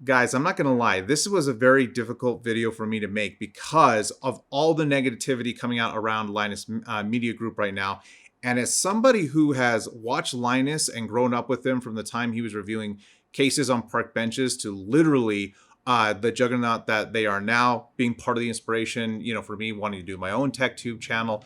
Guys, I'm not gonna lie, this was a very difficult video for me to make because of all the negativity coming out around Linus Media Group right now. And as somebody who has watched Linus and grown up with him from the time he was reviewing cases on park benches to literally the juggernaut that they are now, being part of the inspiration, for me wanting to do my own tech tube channel,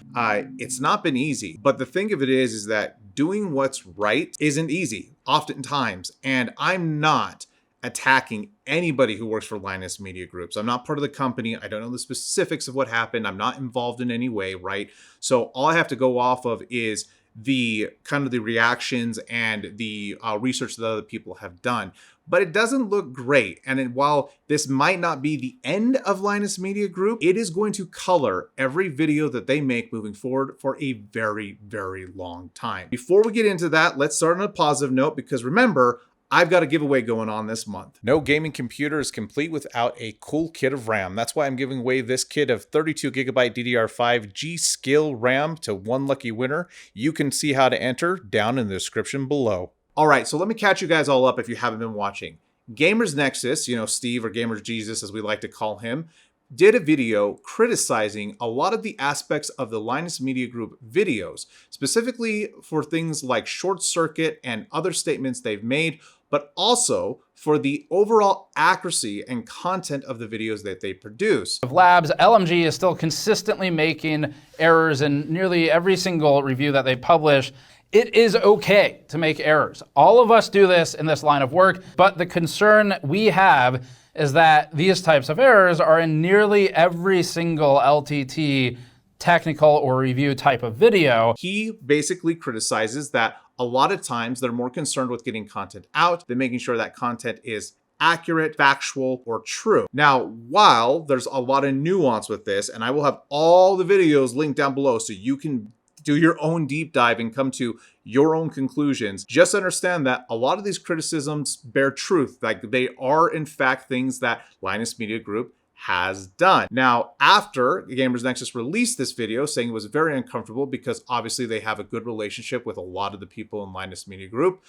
it's not been easy. But the thing of it is that doing what's right isn't easy oftentimes. And I'm not attacking anybody who works for Linus Media Groups. I'm not part of the company. I don't know the specifics of what happened. I'm not involved in any way, right? So all I have to go off of is the kind of the reactions and the research that other people have done. But it doesn't look great. And while this might not be the end of Linus Media Group, it is going to color every video that they make moving forward for a very, very long time. Before we get into that, let's start on a positive note, because remember, I've got a giveaway going on this month. No gaming computer is complete without a cool kit of RAM. That's why I'm giving away this kit of 32GB DDR5 G-Skill RAM to one lucky winner. You can see how to enter down in the description below. All right, so let me catch you guys all up if you haven't been watching. Gamers Nexus, Steve, or Gamers Jesus as we like to call him, did a video criticizing a lot of the aspects of the Linus Media Group videos, specifically for things like short circuit and other statements they've made, but also for the overall accuracy and content of the videos that they produce. Labs, LMG is still consistently making errors in nearly every single review that they publish. It is okay to make errors. All of us do this in this line of work, but the concern we have is that these types of errors are in nearly every single LTT technical or review type of video. He basically criticizes that a lot of times they're more concerned with getting content out than making sure that content is accurate, factual, or true. Now, while there's a lot of nuance with this, and I will have all the videos linked down below so you can do your own deep dive and come to your own conclusions, just understand that a lot of these criticisms bear truth. Like, they are in fact things that Linus Media Group has done. Now, after Gamers Nexus released this video saying it was very uncomfortable because obviously they have a good relationship with a lot of the people in Linus Media Group,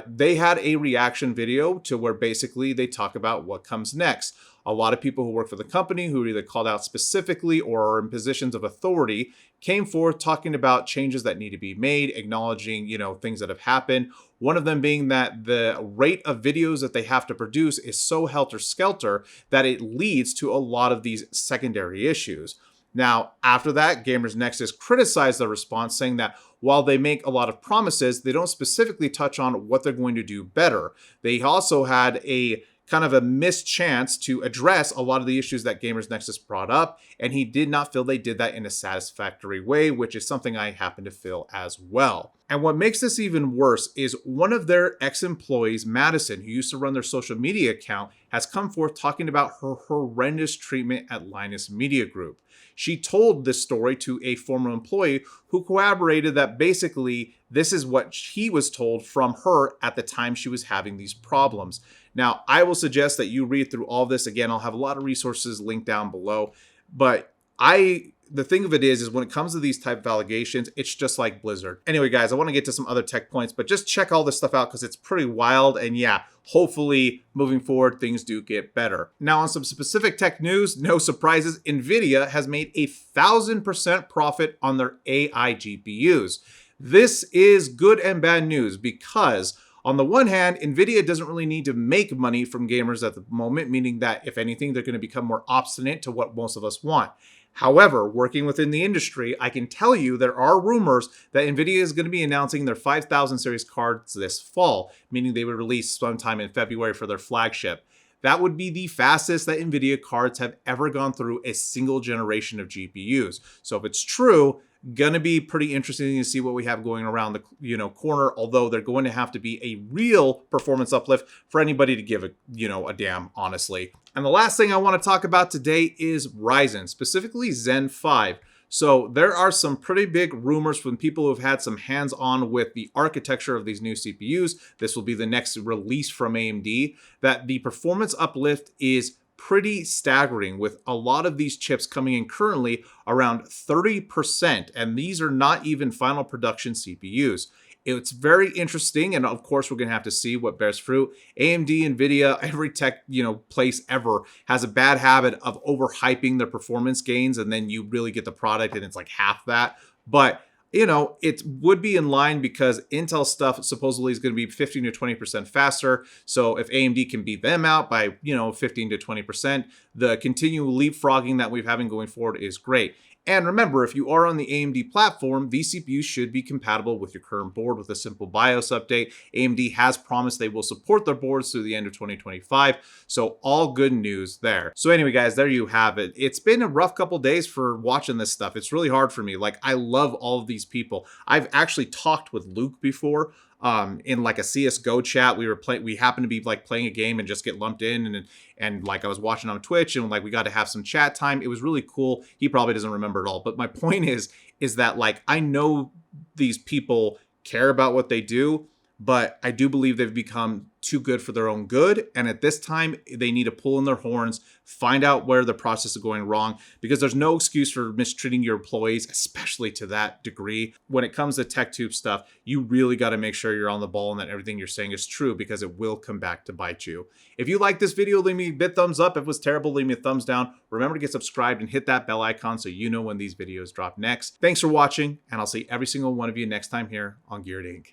they had a reaction video to where basically they talk about what comes next. A lot of people who work for the company who are either called out specifically or are in positions of authority came forth talking about changes that need to be made, acknowledging, things that have happened. One of them being that the rate of videos that they have to produce is so helter-skelter that it leads to a lot of these secondary issues. Now, after that, Gamers Nexus criticized the response, saying that while they make a lot of promises, they don't specifically touch on what they're going to do better. They also had a kind of a missed chance to address a lot of the issues that Gamers Nexus brought up, and he did not feel they did that in a satisfactory way, which is something I happen to feel as well. And what makes this even worse is one of their ex-employees, Madison, who used to run their social media account, has come forth talking about her horrendous treatment at Linus Media Group. She told this story to a former employee who corroborated that basically this is what he was told from her at the time she was having these problems. Now, I will suggest that you read through all this. Again, I'll have a lot of resources linked down below. But the thing of it is when it comes to these type of allegations, it's just like Blizzard. Anyway, guys, I want to get to some other tech points, but just check all this stuff out because it's pretty wild. And yeah, hopefully moving forward, things do get better. Now, on some specific tech news, no surprises, NVIDIA has made 1,000% profit on their AI GPUs. This is good and bad news because on the one hand, NVIDIA doesn't really need to make money from gamers at the moment, meaning that if anything, they're going to become more obstinate to what most of us want. However, working within the industry, I can tell you there are rumors that NVIDIA is going to be announcing their 5000 series cards this fall, meaning they would release sometime in February for their flagship. That would be the fastest that NVIDIA cards have ever gone through a single generation of GPUs. So if it's true, gonna be pretty interesting to see what we have going around the corner, although they're going to have to be a real performance uplift for anybody to give a damn, honestly. And the last thing I want to talk about today is Ryzen, specifically Zen 5. So there are some pretty big rumors from people who have had some hands-on with the architecture of these new CPUs. This will be the next release from AMD, that the performance uplift is pretty staggering, with a lot of these chips coming in currently around 30%, and these are not even final production CPUs. It's very interesting, and of course, we're going to have to see what bears fruit. AMD, NVIDIA, every tech place ever has a bad habit of overhyping their performance gains, and then you really get the product and it's like half that. But it would be in line because Intel stuff supposedly is going to be 15 to 20% faster. So if AMD can beat them out by 15 to 20%, the continual leapfrogging that we're having going forward is great. And remember, if you are on the AMD platform, these CPUs should be compatible with your current board with a simple BIOS update. AMD has promised they will support their boards through the end of 2025. So all good news there. So anyway, guys, there you have it. It's been a rough couple days for watching this stuff. It's really hard for me. Like, I love all of these people. I've actually talked with Luke before. In like a CS:GO chat, we happened to be like playing a game and just get lumped in, and like I was watching on Twitch, and like we got to have some chat time. It was really cool. He probably doesn't remember it all, but my point is that like I know these people care about what they do, but I do believe they've become too good for their own good. And at this time, they need to pull in their horns, find out where the process is going wrong, because there's no excuse for mistreating your employees, especially to that degree. When it comes to TechTube stuff, you really got to make sure you're on the ball and that everything you're saying is true, because it will come back to bite you. If you like this video, leave me a big thumbs up. If it was terrible, leave me a thumbs down. Remember to get subscribed and hit that bell icon so you know when these videos drop next. Thanks for watching, and I'll see every single one of you next time here on Geared Inc.